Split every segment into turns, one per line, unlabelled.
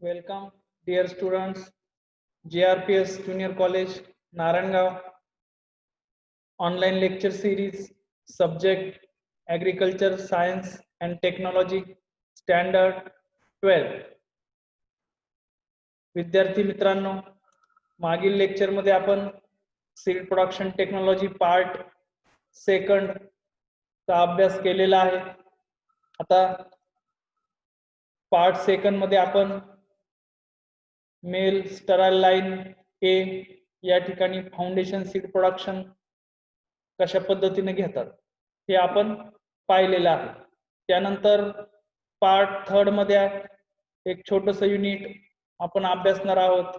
Welcome, dear students, JRPS Junior College, Narangaon, online lecture series, subject Agriculture, Science and Technology, Standard 12. विद्यार्थी मित्रांनो, मागील lecture मध्ये आपण seed production technology part second चा अभ्यास केलेला आहे. आता पार्ट सेकंड मध्ये आपण मेल स्टराइल लाइन ए या ठिकाणी फाउंडेशन सीड प्रोडक्शन कशा पद्धतीने घेतात हे आपण पाहिलेलं आहे. त्यानंतर पार्ट थर्ड मध्ये एक छोटस युनिट आपण अभ्यासणार आहोत.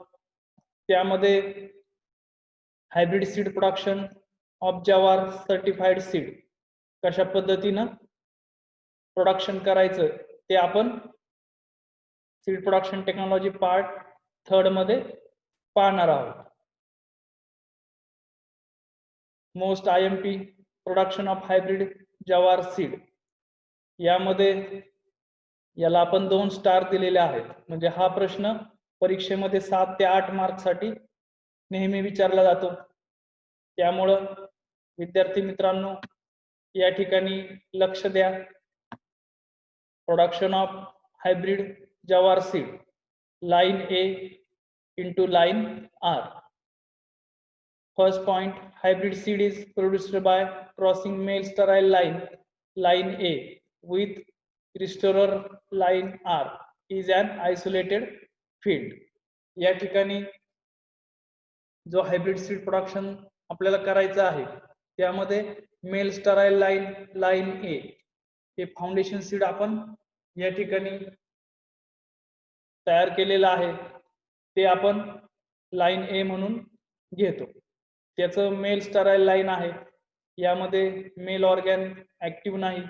त्यामध्ये हायब्रिड सीड प्रोडक्शन ऑफ जवार सर्टिफाइड सीड कशा पद्धतीने प्रोडक्शन करायचं ते आपण seed production technology part third मध्ये पाहणार आहोत. Most IMP production of hybrid जवार सीड यामध्ये याला आपण 2 स्टार दिलेले आहेत. म्हणजे हा प्रश्न परीक्षेमध्ये 7 ते 8 मार्क साठी नेहमी विचारला जातो. त्यामुळं विद्यार्थी मित्रांनो या ठिकाणी लक्ष द्या. प्रोडक्शन ऑफ हायब्रिड जवार seed line A into line R. First point, hybrid seed is produced by crossing male sterile line A with restorer line R is an isolated field. या ठिकाणी जो हायब्रिड सीड प्रोडक्शन आपल्याला करायचं आहे त्यामध्ये mail Sterlite line A हे foundation seed आपण या ठिकाणी तयार केलेलं आहे. ते आपण लाइन A म्हणून घेतो. त्याचं मेल स्टराइल लाइन आहे. यामध्ये मेल ऑर्गॅन ऍक्टिव्ह नाही.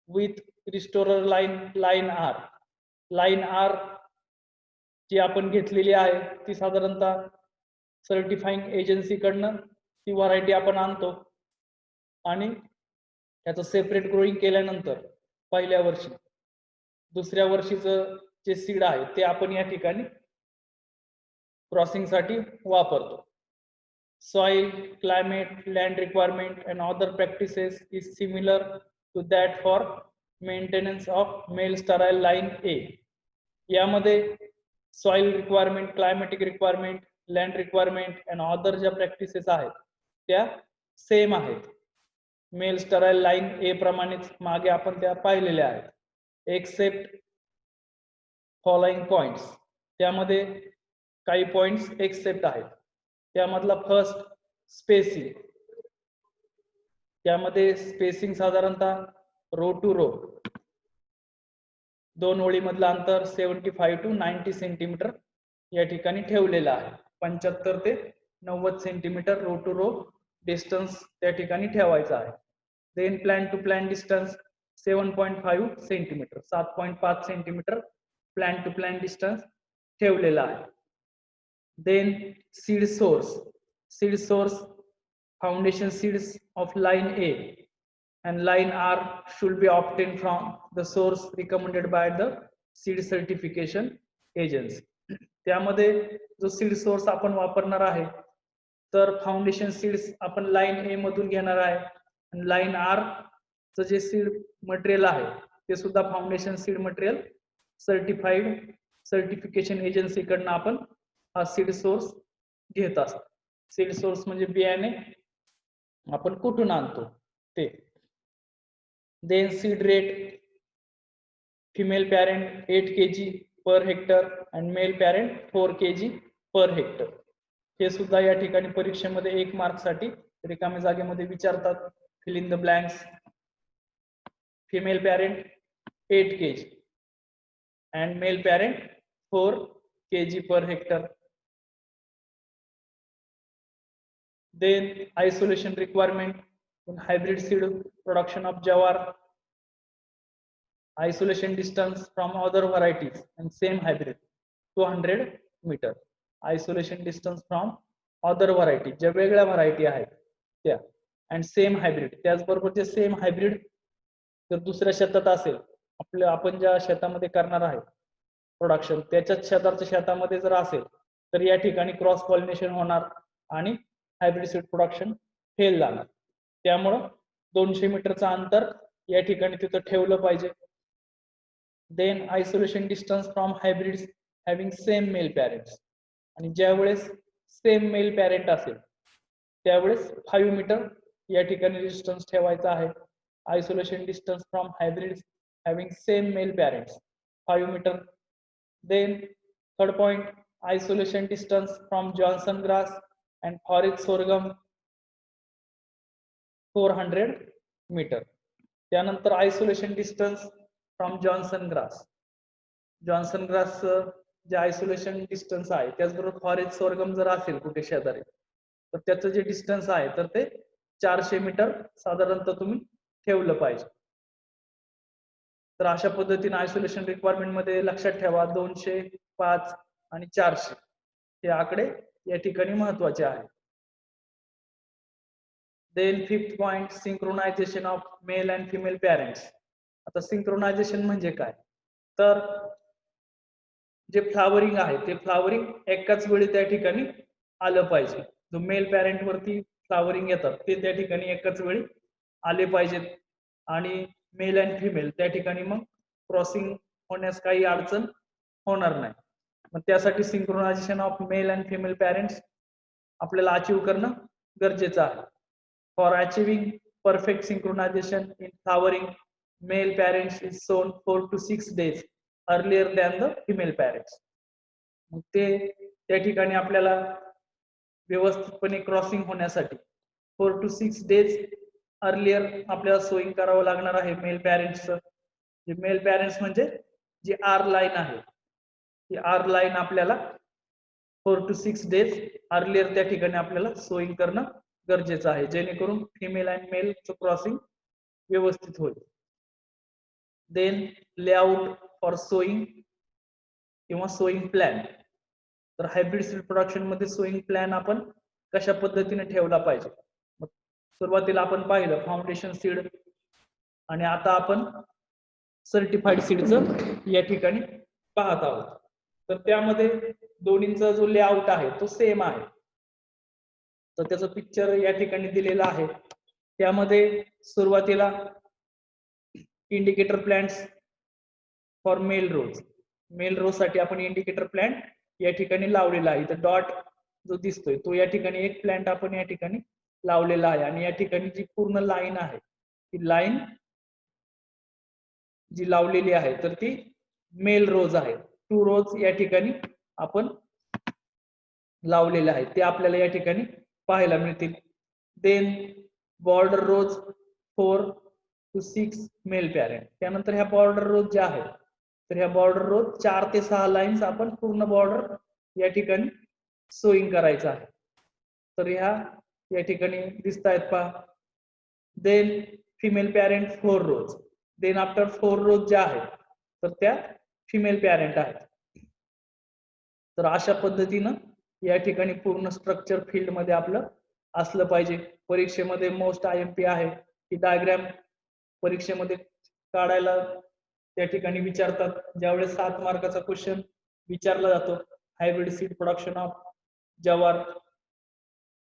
With restorer line R. Line R जी आपण घेतलेली आहे ती साधारणतः सर्टिफाइंग एजन्सी कडनं ती व्हरायटी आपण आणतो आणि त्याचं सेपरेट ग्रोइंग केल्यानंतर पहिल्या वर्षी दुसऱ्या वर्षीचं जे सीड आहे ते आपण या ठिकाणी क्रॉसिंग साठी वापरतो. Soil, climate, land requirement and other practices is similar to that for maintenance of male sterile line A. यामध्ये soil requirement, climatic requirement, land requirement and other ज्या practices आहेत त्या सेम आहेत. मेल स्टराइल लाइन A प्रमाणेच मागे आपण त्या पाहिलेल्या आहेत. एक्सेप्ट फॉलोइंग पॉइंट्स, त्यामध्ये काही पॉइंट्स एक्सेप्ट आहेत. त्यामधला फर्स्ट स्पेसिंग. त्यामध्ये स्पेसिंग साधारणतः रो टू रो 2 ओळीमधलं अंतर 75 to 90 सेंटीमीटर या ठिकाणी ठेवलेलं आहे. 75 ते 90 centimetre row to row distance त्या ठिकाणी ठेवायचा आहे. Then plant to plant distance 7.5 centimetre 7.5 centimetre plant to plant distance ठेवलेला आहे. Then seed source foundation seeds of line A and line R should be obtained from the source recommended by the seed certification agency. त्यामध्ये जो seed source आपण वापरणार आहे तर foundation seeds आपण line A मधून घेणार आहे आणि लाइन R चं जे सीड मटेरियल आहे ते सुद्धा foundation seed material certification agency कडनं आपण हा सीड सोर्स घेत असतो. सीड सोर्स म्हणजे बियाणे आपण कुठून आणतो ते. Then seed rate, female parent 8 kg per hectare and male parent 4 kg per hectare. हे सुद्धा या ठिकाणी परीक्षेमध्ये 1 मार्क साठी रिकाम्या जागेमध्ये विचारतात. Fill in the blanks. Female parent 8 kg and male parent 4 kg per hectare. Then isolation requirement in hybrid seed production of jawar. Isolation distance from other varieties and same hybrid 200 meter. Isolation distance from other variety ज्या वेगळ्या variety आहेत त्या and same hybrid. त्याचबरोबर जे same hybrid जर दुसऱ्या शेतात असेल आपण ज्या शेतामध्ये करणार आहे प्रोडक्शन त्याच्याच शेजारच्या शेतामध्ये जर असेल तर या ठिकाणी क्रॉस पॉलिनेशन होणार आणि हायब्रिड सीड प्रोडक्शन फेल जाणार. त्यामुळं 200 मीटरचं अंतर या ठिकाणी तिथं ठेवलं पाहिजे. Then isolation distance from hybrids having same male parents, आणि ज्यावेळेस सेम मेल पॅरेंट असेल त्यावेळेस 5 मीटर या ठिकाणी डिस्टन्स ठेवायचा आहे. Isolation distance from hybrids having same male parents 5 metre. Then third point, isolation distance from Johnson grass and forest sorghum 400 metre. त्यानंतर isolation distance from Johnson grass, Johnson grass जे isolation distance आहे त्याचबरोबर forest sorghum जर असेल कुठे शेजारी तर त्याचं जे डिस्टन्स आहे तर ते 400 मीटर साधारणतः तुम्ही ठेवलं पाहिजे. तर अशा पद्धतीने आयसोलेशन रिक्वायरमेंट मध्ये लक्षात ठेवा 200, 5 आणि 400 हे आकडे या ठिकाणी महत्वाचे आहे. Then fifth point, synchronisation of male and female parents. आता सिंक्रोनायझेशन म्हणजे काय, तर जे फ्लावरिंग आहे ते फ्लावरिंग एकाच वेळी त्या ठिकाणी आलं पाहिजे. जो मेल पॅरेंट वरती फ्लावरिंग येतात ते त्या ठिकाणी एकाच वेळी आले पाहिजेत आणि मेल अँड फिमेल त्या ठिकाणी मग क्रॉसिंग होण्यास काही अडचण होणार नाही. मग त्यासाठी synchronisation of male and female parents आपल्याला अचीव्ह करणं गरजेचं आहे. For achieving perfect synchronisation in flowering, male parents is sown 4 to 6 days earlier than the female parents. मग ते त्या ठिकाणी आपल्याला व्यवस्थितपणे क्रॉसिंग होण्यासाठी 4 to 6 days अर्लियर आपल्याला सोईंग करावं लागणार आहे मेल पॅरेंट्सचं. जे मेल पॅरेंट्स म्हणजे जी आर लाईन आहे ती आर लाईन आपल्याला 4 to 6 days अर्लियर त्या ठिकाणी आपल्याला सोईंग करणं गरजेचं आहे जेणेकरून फिमेल अँड मेलचं क्रॉसिंग व्यवस्थित होईल. देन लेआउट फॉर सोईंग किंवा सोईंग प्लॅन. तर हायब्रिड सीड प्रोडक्शन मध्ये सोईंग प्लॅन आपण कशा पद्धतीने ठेवला पाहिजे. सुरुवातीला आपण पाहिलं फाउंडेशन सीड आणि आता आपण सर्टिफाईड सीडचं या ठिकाणी पाहत आहोत. तर त्यामध्ये दोन्हींचा जो लेआउट आहे तो सेम आहे. तर त्याचं पिक्चर या ठिकाणी दिलेलं आहे. त्यामध्ये सुरुवातीला indicator plants for male rows, male rows साठी आपण इंडिकेटर प्लांट या ठिकाणी लावलेला आहे. इथं डॉट जो दिसतोय तो या ठिकाणी एक प्लांट आपण या ठिकाणी लावलेला आहे आणि या ठिकाणी जी पूर्ण लाईन आहे ती लाईन जी लावलेली आहे तर ती मेल रोज आहे. 2 रोज या ठिकाणी आपण लावलेले आहेत ते आपल्याला या ठिकाणी पाहायला मिळतील. Then border rows 4 to 6 male parent. त्यानंतर ह्या बॉर्डर रोज ज्या आहेत तर ह्या बॉर्डर रोज 4 ते 6 लाईन्स आपण पूर्ण बॉर्डर या ठिकाणी सोईंग करायचं आहे. तर ह्या या ठिकाणी दिसत आहेत पहा. देन फिमेल पॅरेंट 4 रोज. देन आफ्टर 4 रोज ज्या आहेत तर त्या फिमेल पॅरेंट आहेत. तर अशा पद्धतीनं या ठिकाणी पूर्ण स्ट्रक्चर फील्ड मध्ये आपलं असलं पाहिजे. परीक्षेमध्ये मोस्ट IMP आहे ही डायग्राम परीक्षेमध्ये काढायला त्या ठिकाणी विचारतात. ज्यावेळेस 7 मार्काचा क्वेश्चन विचारला जातो हायब्रिड सीड प्रोडक्शन ऑफ जवार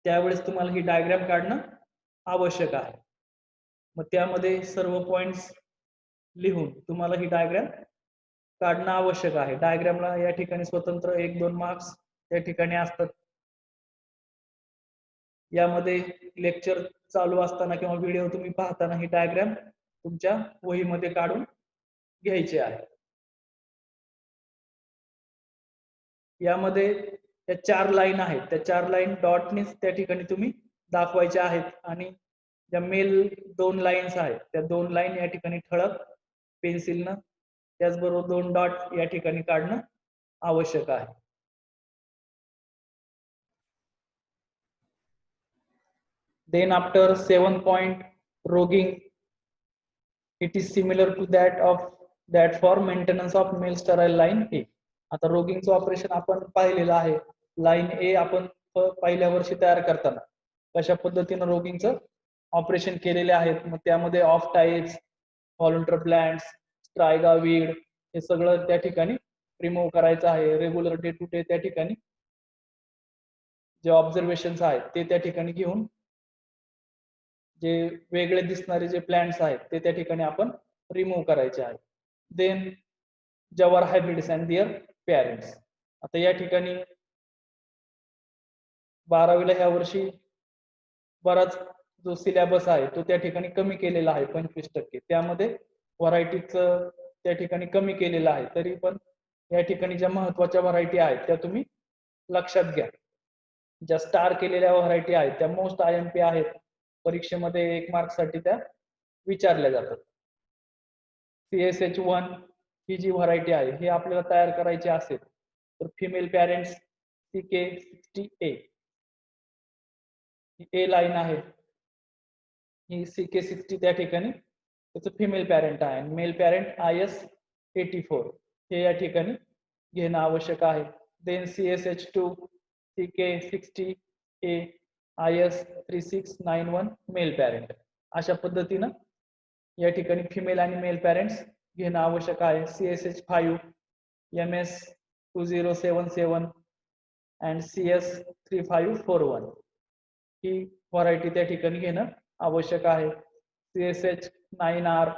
त्यावेळेस तुम्हाला ही डायग्राम काढणं आवश्यक आहे. मग त्यामध्ये सर्व पॉइंट्स लिहून तुम्हाला ही डायग्राम काढणं आवश्यक आहे. डायग्रामला या ठिकाणी स्वतंत्र 1-2 मार्क्स त्या ठिकाणी असतात. यामध्ये लेक्चर चालू असताना किंवा व्हिडिओ तुम्ही पाहताना ही डायग्राम तुमच्या वहीमध्ये काढून घ्यायची आहे. यामध्ये त्या 4 लाईन आहेत त्या 4 लाईन डॉटनेच त्या ठिकाणी तुम्ही दाखवायच्या आहेत आणि ज्या मेल 2 लाईन्स आहेत त्या 2 लाईन या ठिकाणी ठळक पेन्सिलनं त्याचबरोबर 2 डॉट या ठिकाणी काढणं आवश्यक आहे. Then after 7 point rogging, it is similar to that for maintenance of male sterile line A. आता रोगिंगचं ऑपरेशन आपण पाहिलेलं आहे. लाईन A आपण पहिल्या वर्षी तयार करताना कशा पद्धतीने रोगिंगचं ऑपरेशन केलेले आहेत. मग त्यामध्ये off types, volunteer plants, striga weed हे सगळं त्या ठिकाणी रिमूव्ह करायचं आहे, रेग्युलर डे टू डे त्या ठिकाणी जे ऑब्झर्वेशन्स आहेत ते त्या ठिकाणी घेऊन जे वेगळे दिसणारे जे प्लांट्स आहेत ते त्या ठिकाणी आपण रिमूव्ह करायचे आहेत. देन जवार हायब्रिड्स अँड देअर पॅरेंट्स. आता या ठिकाणी 12वीला ह्या वर्षी बराच जो सिलेबस आहे तो त्या ठिकाणी कमी केलेला आहे 25%. त्यामध्ये व्हरायटीचं त्या ठिकाणी कमी केलेलं आहे. तरी पण या ठिकाणी ज्या महत्वाच्या व्हरायटी आहेत त्या तुम्ही लक्षात घ्या. ज्या स्टार केलेल्या व्हरायटी आहेत त्या मोस्ट IMP आहेत, परीक्षेमध्ये 1 मार्कसाठी त्या विचारल्या जातात. CSH1 ही जी व्हरायटी आहे ही आपल्याला तयार करायची असेल तर female parents CK60A A line आहे, ही CK60 त्या ठिकाणी त्याचं फिमेल पॅरेंट आहे. मेल पॅरेंट IS84 हे या ठिकाणी घेणं आवश्यक आहे. Then CSH2 CK60A IS3691 male parent. अशा पद्धतीनं या ठिकाणी फिमेल आणि मेल पॅरेंट्स घेणं आवश्यक आहे. CSH5 MS2077 and CS3541 he variety त्या ठिकाणी घेणं आवश्यक आहे. CSH9R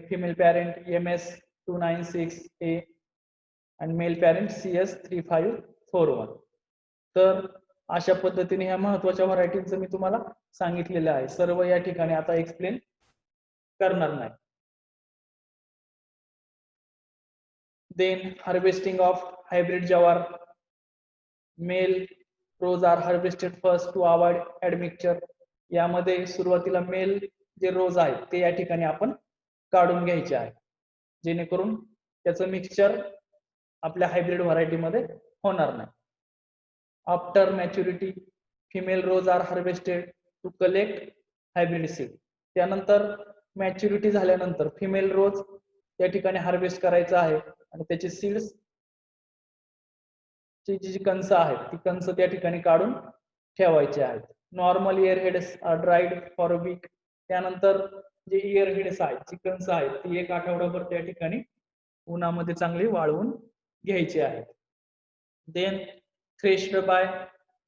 फिमेल पॅरेंट MS296A आणि मेल पॅरेंट CS3541. तर अशा पद्धतीने ह्या महत्वाच्या व्हरायटीचं मी तुम्हाला सांगितलेलं आहे. सर्व या ठिकाणी आता एक्सप्लेन करणार नाही. Then harvesting of hybrid jowar. Male rows are harvested first to avoid admixture. यामध्ये सुरुवातीला मेल जे रोज आहेत ते या ठिकाणी आपण काढून घ्यायचे आहे, जेणेकरून त्याचं मिक्सचर आपल्या हायब्रिड व्हरायटीमध्ये होणार नाही. After maturity female rows are harvested to collect hybrid seed. त्यानंतर मॅच्युरिटी झाल्यानंतर फिमेल रोज त्या ठिकाणी हार्वेस्ट करायचं आहे आणि त्याचे सीड्स ची जी कंस आहेत ती कंस त्या ठिकाणी काढून ठेवायचे आहेत. Normal ear heads are dried for a week. त्यानंतर जे इयर हेड्स आहेत, जी कंस आहेत ती 1 आठवडाभर त्या ठिकाणी उन्हामध्ये चांगली वाळवून घ्यायची आहेत. Then threshed by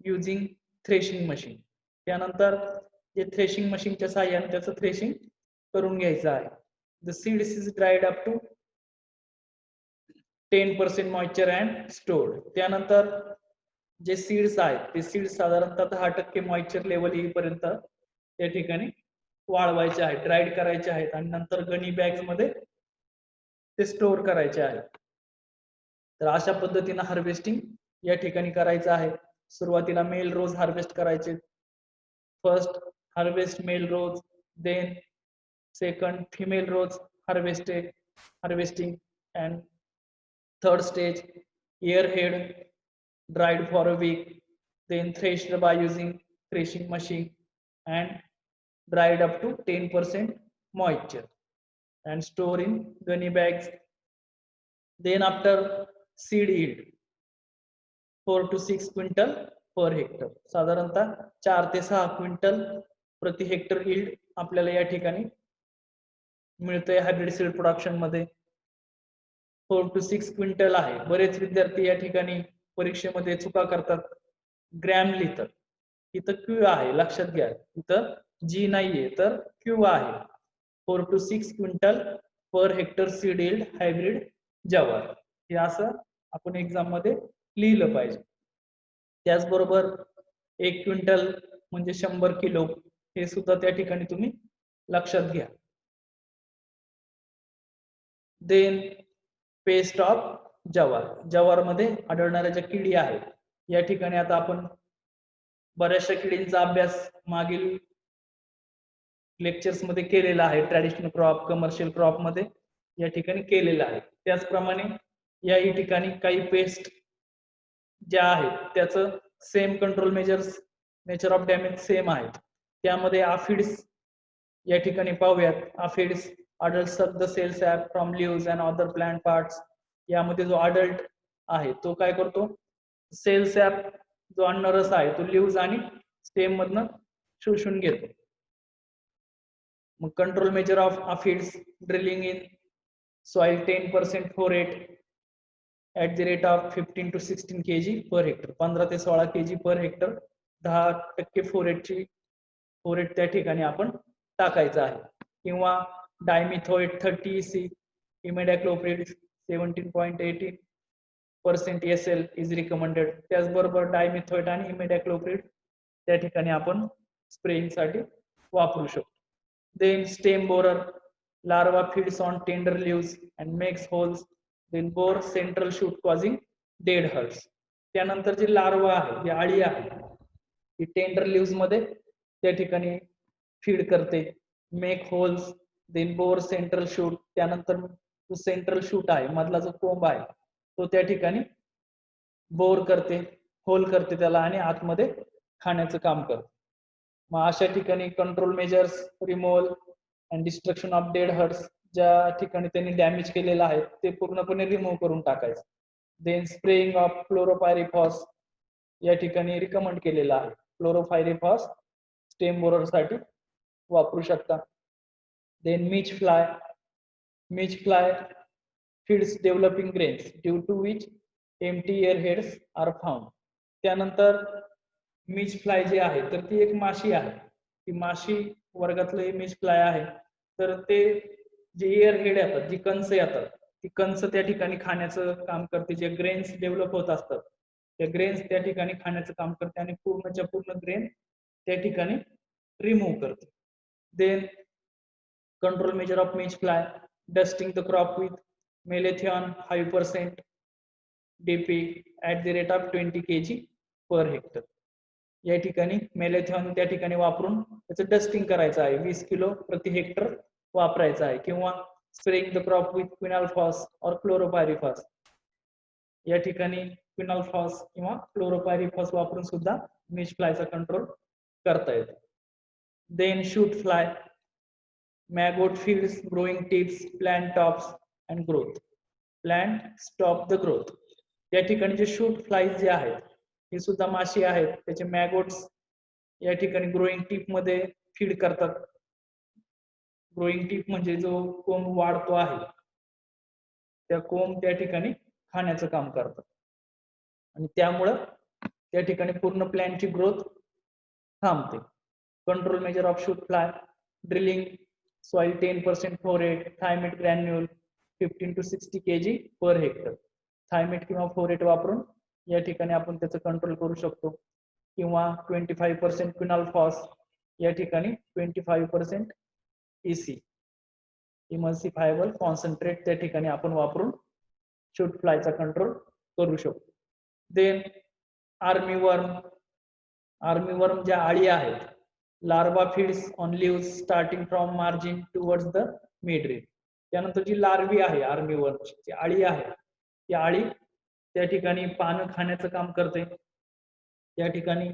using threshing machine. त्यानंतर जे थ्रेशिंग मशीनच्या सहाय्याने त्याचं थ्रेशिंग करून घ्यायचं आहे. The seeds is dried up to 10% moisture and stored. त्यानंतर जे सीड्स आहेत ते सीड्स साधारणतः 10% मॉइश्चर लेवल येईपर्यंत त्या ठिकाणी वाळवायचे आहेत, ड्राईड करायचे आहेत आणि नंतर गनी बॅग्स मध्ये ते स्टोअर करायचे आहेत. तर अशा पद्धतीने हार्वेस्टिंग या ठिकाणी करायचं आहे. सुरुवातीला मेल रोज हार्वेस्ट करायचे. First harvest male rows, then second female rows harvesting and third stage airhead dried for a week, then threshed by using threshing machine and dried up to 10% moisture and store in gunny bags. Then after seed yield 4 to 6 quintal per hectare. साधारणतः 4 ते 6 quintal प्रति hectare yield आपल्याला या ठिकाणी मिळतंय hybrid seed production मध्ये. 4 to 6 quintal आहे. बरेच विद्यार्थी या ठिकाणी परीक्षेमध्ये चुका करतात, ग्रॅम लिहितात. इथं क्यू आहे, लक्षात घ्या. इथं जी नाहीये तर क्यू आहे. 4 to 6 quintal per hectare seed yield hybrid जवार, हे असं आपण एक्झाम मध्ये लिहिलं पाहिजे. त्याचबरोबर 1 क्विंटल म्हणजे 100 किलो हे सुद्धा त्या ठिकाणी तुम्ही लक्षात घ्या. देन पेस्ट ऑफ जवार. जवार मध्ये आढळणाऱ्या ज्या किडी आहेत या ठिकाणी आता आपण बऱ्याचशा किडींचा अभ्यास मागील लेक्चर्स मध्ये केलेला आहे. ट्रॅडिशनल क्रॉप, कमर्शियल क्रॉप मध्ये या ठिकाणी केलेला आहे. त्याचप्रमाणे याही ठिकाणी काही पेस्ट ज्या आहेत त्याचं same control measures, nature of damage same आहे. त्यामध्ये आफिड्स या ठिकाणी पाहूयात. आफिड्स adult suck the cell sap from leaves and other plant parts. यामध्ये जो adult आहे तो काय करतो, सेल सॅप जो अन्नरस आहे तो लीव्स आणि स्टेम मधनं शोषून घेतो. मग control measure of aphids, drilling in soil 10% phorate at the rate of 15 to 16 kg per hectare. 15 ते 16 kg per hectare 10% फोरेट त्या ठिकाणी आपण टाकायचं आहे. किंवा dimethoate 30 EC, imidacloprid 17.18% SL is recommended. त्याचबरोबर डायमिथोएट आणि इमिडाक्लोप्रिड त्या ठिकाणी आपण स्प्रेइंग साठी वापरू शकतो. Then stem borer, larva feeds on tender leaves and makes holes, then bore central shoot causing dead hurts. त्यानंतर जी लार्वा आहे, जी आळी आहे, ती टेंडर लिव्स मध्ये त्या ठिकाणी फीड करते, make holes, then bore central shoot. त्यानंतर जो सेंट्रल शूट आहे, मधला जो कोंब आहे, तो त्या ठिकाणी बोर करते, होल करते त्याला आणि आतमध्ये खाण्याचं काम करते. मग अशा ठिकाणी control measures, removal and destruction of dead hearts, ज्या ठिकाणी त्यांनी डॅमेज केलेलं आहे ते पूर्णपणे रिमूव्ह करून टाकायचं. देन स्प्रेइंग ऑफ क्लोरोपायरिफॉस या ठिकाणी रिकमेंड केलेलं आहे. क्लोरोपायरिफॉस स्टेम बोरर साठी वापरू शकता. Then midge fly feeds developing grains due to which empty ear heads are found. त्यानंतर मिच फ्लाय जी आहे तर ती एक माशी आहे, ती माशी वर्गातलं हे मिच फ्लाय आहे. तर ते जे एअर हेड येतात, जी कंस येतात, ती कंस त्या ठिकाणी खाण्याचं काम करते. जे ग्रेन्स डेव्हलप होत असतात त्या ग्रेन्स त्या ठिकाणी खाण्याचं काम करते आणि पूर्णच्या पूर्ण ग्रेन त्या ठिकाणी रिमूव्ह करते. Then control measure of midge fly, dusting the crop with malathion 5% DP at the rate of 20 kg per hectare. या ठिकाणी मेलेथिऑन त्या ठिकाणी वापरून त्याचं डस्टिंग करायचं आहे, 20 किलो प्रति हेक्टर वापरायचं आहे. किंवा spraying the crop with quinalphos और क्लोरोपायरिफॉस, या ठिकाणी क्विनाल्फॉस किंवा क्लोरोपायरिफॉस वापरून सुद्धा मिच फ्लायचा कंट्रोल करता येतो. Then shoot fly, maggot feeds growing tips, plant tops and growth, plant stop the growth. या ठिकाणी जे शूट फ्लाईज जे आहेत ही सुद्धा माशी आहेत, त्याचे मॅगोट्स या ठिकाणी ग्रोइंग टिप मध्ये फीड करतात. ग्रोइंग टिप म्हणजे जो कोंब वाढतो आहे त्या कोंब त्या ठिकाणी खाण्याचं काम करतात आणि त्यामुळं त्या ठिकाणी पूर्ण प्लॅनची ग्रोथ थांबते. Control measure of shoot fly, drilling soil 10% phorate, thimet granule 15 to 60 kg per hectare. Thimet किंवा फोरेट वापरून या ठिकाणी आपण त्याचं कंट्रोल करू शकतो. किंवा 25% क्विनाल्फॉस, या ठिकाणी 25% EC इमल्सिफायबल कॉन्सन्ट्रेट त्या ठिकाणी आपण वापरून शूट फ्लायचा कंट्रोल करू शकतो. देन आर्मीवर्म ज्या आळी आहेत, larva feeds on leaves starting from margin towards the mid read. त्यानंतर जी लार्वी आहे आर्मीवर्मची, जी आळी आहे, ती आळी त्या ठिकाणी पानं खाण्याचं काम करते. त्या ठिकाणी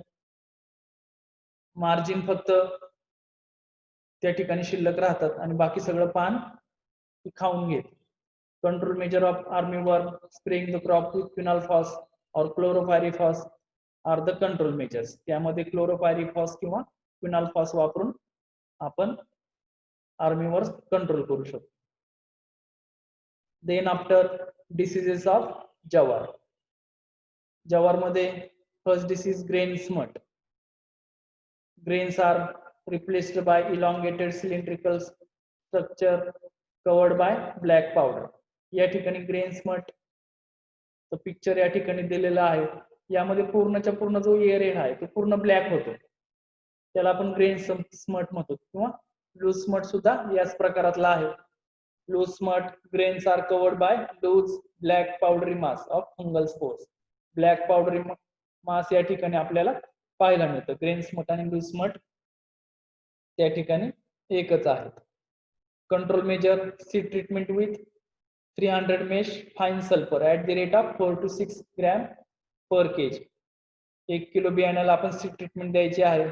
मार्जिन फक्त त्या ठिकाणी शिल्लक राहतात आणि बाकी सगळं पान खाऊन घेते. Control measure of armyworm, spraying the crop with quinalphos और chlorpyrifos are the control measures. त्यामध्ये क्लोरोपायरिफॉस किंवा क्विनाल्फॉस वापरून आपण आर्मीवर्म कंट्रोल करू शकतो. Then after diseases of jowar, जवारमध्ये first disease grain smut. Grains are replaced by elongated cylindrical structure covered by black powder. या ठिकाणी ग्रेन स्मट पिक्चर या ठिकाणी दिलेला आहे. यामध्ये पूर्णच्या पूर्ण जो एअर आहे तो पूर्ण ब्लॅक होतो, त्याला आपण ग्रेन स्मट म्हणतो. किंवा लूज स्मट सुद्धा याच प्रकारातला आहे. Loose smut grains are covered by loose black powdery mass of fungal spores. Black powdery mass या ठिकाणी आपल्याला पाहायला मिळतं. ग्रेन स्मट आणि लूज स्मट त्या ठिकाणी एकच आहेत. Control measure, seed treatment with 300 mesh fine sulphur at the rate of 4 to 6 gram per kg. 1 kilo बियाण्याला आपण सीड ट्रीटमेंट द्यायची आहे.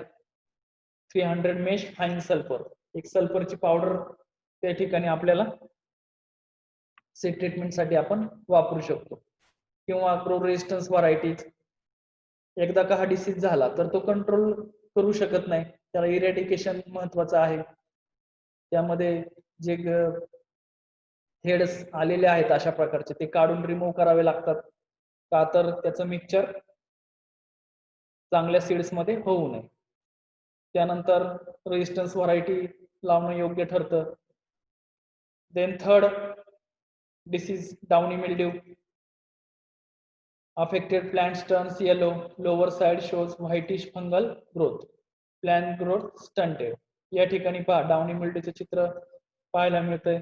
300 मेश फाईन सल्फर, एक सल्फरची पावडर त्या ठिकाणी आपल्याला सीड ट्रीटमेंट साठी आपण वापरू शकतो. किंवा क्रो रेजिस्टन्स व्हरायटीज, एकदा का हा डिसीज झाला तर तो कंट्रोल करू शकत नाही, त्याला इरॅडिकेशन महत्वाचं आहे. त्यामध्ये जे हेड्स आलेले आहेत अशा प्रकारचे, ते काढून रिमूव्ह करावे लागतात, का तर त्याचं मिक्सचर चांगल्या सीड्स मध्ये होऊ नये. त्यानंतर रेजिस्टन्स व्हरायटी लावणं योग्य ठरतं. Then third disease downy mildew. Affected plants turns yellow, lower side shows whitish fungal growth, plant growth stunted. या ठिकाणी पहा डाउनी मिल्ड्यूचे चित्र पाहायला मिळतंय.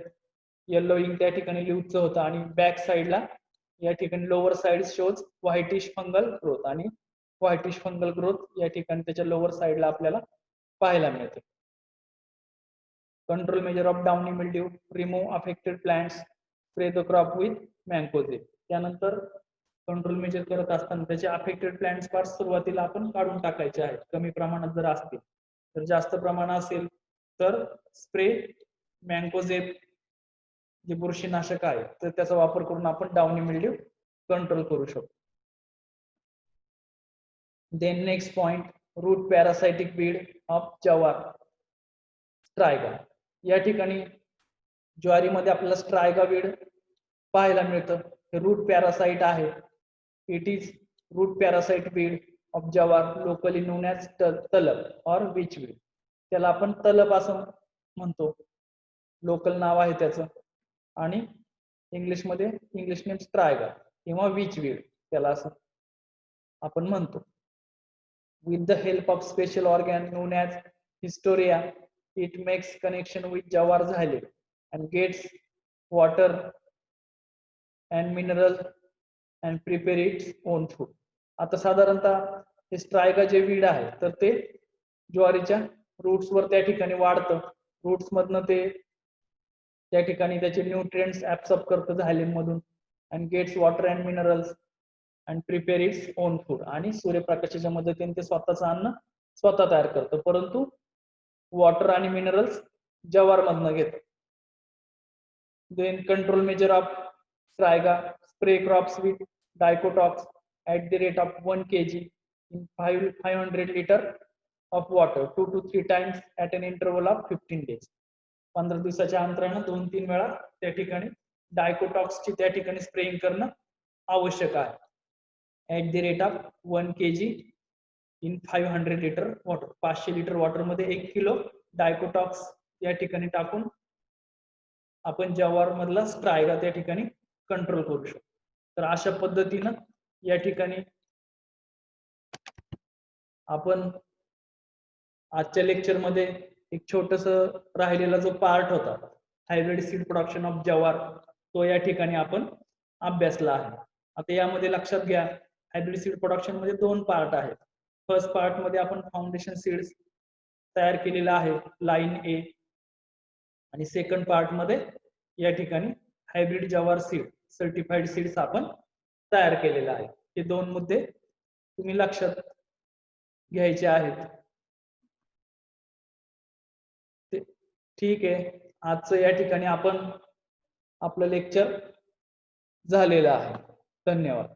येलोइंग त्या ठिकाणी लीव्हचं होतं आणि बॅक साइडला या ठिकाणी lower side shows whitish fungal growth आणि व्हाइटिश फंगल ग्रोथ या ठिकाणी त्याच्या लोअर साइडला आपल्याला पाहायला मिळते. Control measure of downy mildew, remove affected plants, spray the crop with mancozeb. त्यानंतर कंट्रोल मेजर करत असताना त्याचे अफेक्टेड प्लांट्स पार्ट सुरुवातीला आपण काढून टाकायचे आहेत, कमी प्रमाणात जर असतील. तर जास्त प्रमाण असेल तर स्प्रे मँकोझेब जे बुरशीनाशक आहे तर त्याचा वापर करून आपण डाउनी मिल्ड्यू कंट्रोल करू शकतो. Then next point, root parasitic weed of jowar striga. या ठिकाणी ज्वारीमध्ये आपल्याला स्ट्रायगा बीड पाहायला मिळतं. हे रूट पॅरासाइट आहे. It is root parasite weed of jowar, locally known as तलप और विचवीड. त्याला आपण तलप असं म्हणतो, लोकल नाव आहे त्याचं, आणि इंग्लिशमध्ये इंग्लिश नेम स्ट्रायगा किंवा विचवीड त्याला असं आपण म्हणतो. With the help of special organ non as Historia, it makes connection with jawar xylem and gets water and mineral and prepare its own food. आता साधारणतः हे स्ट्रायगा जे वीड आहे तर ते ज्वारीच्या रूट्स वर त्या ठिकाणी वाढतं. रूट्स मधनं ते त्या ठिकाणी त्याचे न्यूट्रिएंट्स ऍब्सॉर्ब करतं झायलेम मधून and gets water and minerals and prepare its own food. आणि सूर्यप्रकाशाच्या मदतीने ते स्वतःचं अन्न स्वतः तयार करतं, परंतु वॉटर आणि मिनरल्स जवार मधनं घेतं. Then control measure of striga, spray crops with dicotox at the rate of 1 kg in 500 liter of water 2 to 3 times at an interval of 15 days. 15 दिवसाच्या अंतराने 2-3 वेळा त्या ठिकाणी डायकोटॉक्सची त्या ठिकाणी स्प्रेइंग करणं आवश्यक आहे. at the rate of 1 kg in 500 litre water. 500 litre water मध्ये 1 किलो डायकोटॉक्स या ठिकाणी टाकून आपण जवार मधला स्ट्रायगा त्या ठिकाणी कंट्रोल करू शकतो. तर अशा पद्धतीनं या ठिकाणी आपण आजच्या लेक्चर मध्ये एक छोटस राहिलेला जो पार्ट होता हायब्रिड सीड प्रोडक्शन ऑफ जवार तो या ठिकाणी आपण अभ्यासला आहे. आता यामध्ये लक्षात घ्या, हायब्रिड सीड प्रोडक्शन मध्ये 2 पार्ट आहेत. फर्स्ट पार्ट मध्ये आपण फाउंडेशन सीड्स तयार केलेला आहे लाईन ए, आणि सेकंड पार्ट मध्ये या ठिकाणी हायब्रिड जवार सीड सर्टिफाईड सीड्स आपण तयार केलेला आहे. हे 2 मुद्दे तुम्ही लक्षात घ्यायचे आहेत. ठीक आहे, आजचं या ठिकाणी आपण आपलं लेक्चर झालेलं आहे. धन्यवाद.